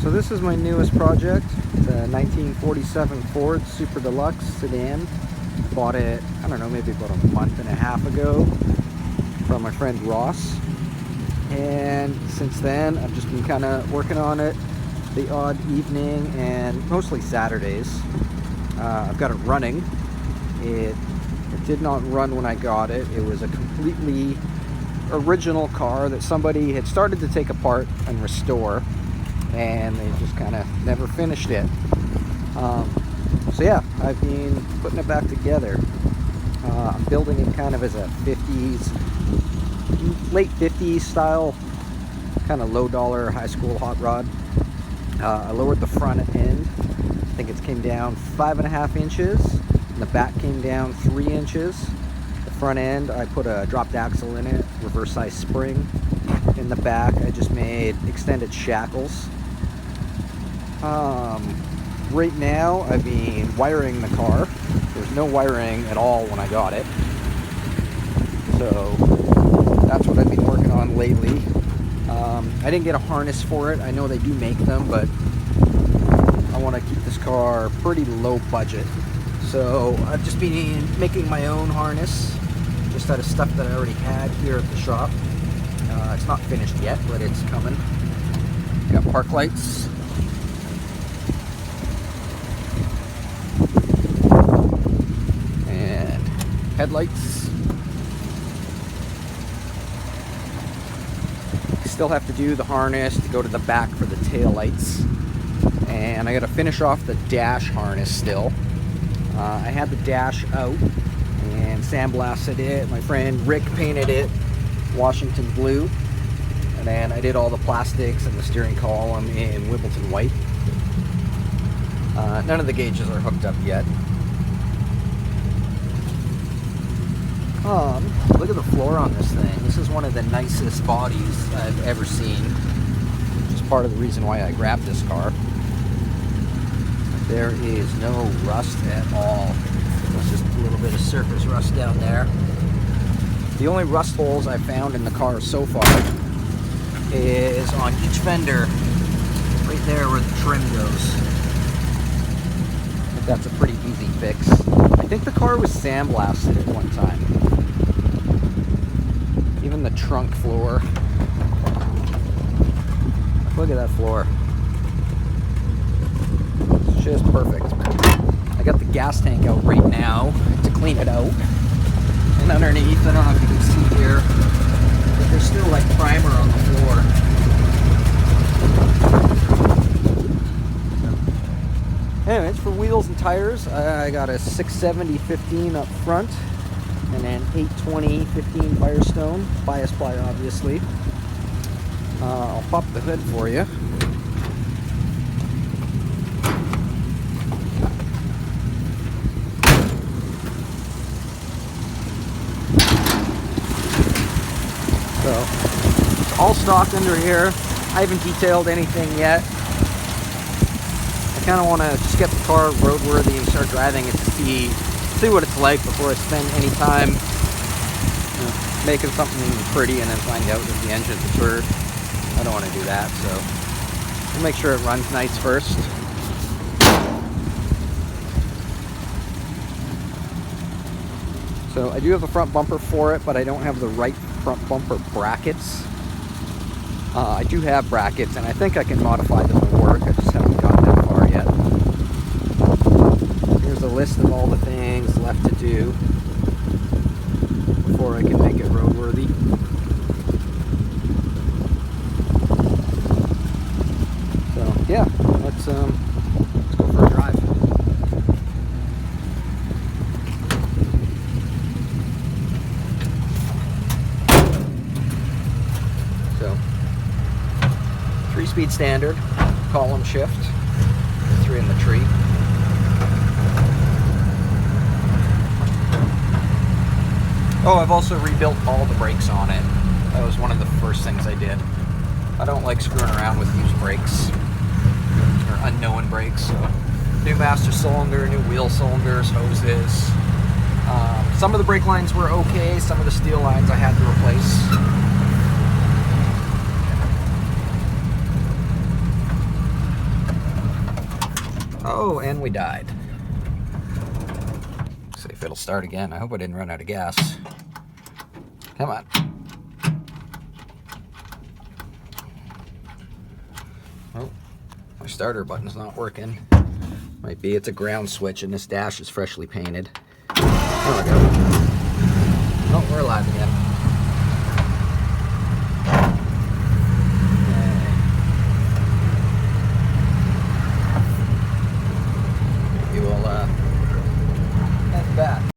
So this is my newest project. It's a 1947 Ford Super Deluxe sedan. Bought it, I don't know, maybe about a month and a half ago from my friend Ross. And since then, I've just been kind of working on it the odd evening and mostly Saturdays. I've got it running. It did not run when I got it. It was a completely original car that somebody had started to take apart and restore, and they just kind of never finished it. So yeah, I've been putting it back together. I'm building it kind of as a 50s, late 50s style, kind of low dollar high school hot rod. I lowered the front end. I think it came down 5.5 inches, and the back came down 3 inches. The front end, I put a dropped axle in it, reverse size spring. In the back, I just made extended shackles. Right now, I've been wiring the car. There's no wiring at all when I got it. So that's what I've been working on lately. I didn't get a harness for it. I know they do make them, but I want to keep this car pretty low budget. So I've just been making my own harness, just out of stuff that I already had here at the shop. It's not finished yet, but it's coming. Got park lights. And headlights. Still have to do the harness to go to the back for the tail lights. And I got to finish off the dash harness still. I had the dash out and sandblasted it. My friend Rick painted it Washington blue. And then I did all the plastics and the steering column in Wimbledon white. None of the gauges are hooked up yet. Look at the floor on this thing. This is one of the nicest bodies I've ever seen, which is part of the reason why I grabbed this car. There is no rust at all. There's just a little bit of surface rust down there. The only rust holes I've found in the car so far is on each fender, right there where the trim goes. I think that's a pretty easy fix. I think the car was sandblasted at one time. Even the trunk floor. Look at that floor. It's just perfect. I got the gas tank out right now to clean it out. And underneath, I don't know if you can see here, but there's still like primer on the floor. Anyways, for wheels and tires, I got a 670/15 up front, and then 820/15 Firestone, bias ply obviously. I'll pop the hood for you. So, it's all stock under here. I haven't detailed anything yet. I kind of want to just get the car roadworthy and start driving it to see what it's like before I spend any time making something pretty and then find out that the engine's a turd. I don't want to do that, so we'll make sure it runs nice first. So I do have a front bumper for it, but I don't have the right front bumper brackets. I do have brackets, and I think I can modify them to work. I just haven't gotten that far yet. Here's a list of all the things left to do before I can make it roadworthy. So yeah, let's go for a drive. So 3-speed standard, column shift, 3 in the tree. Oh, I've also rebuilt all the brakes on it. That was one of the first things I did. I don't like screwing around with used brakes, or unknown brakes, so new master cylinder, new wheel cylinders, hoses. Some of the brake lines were okay, some of the steel lines I had to replace. Oh, and we died. See if it'll start again. I hope I didn't run out of gas. Come on. Oh, my starter button's not working. Might be it's a ground switch and this dash is freshly painted. There we go. Oh, we're alive again.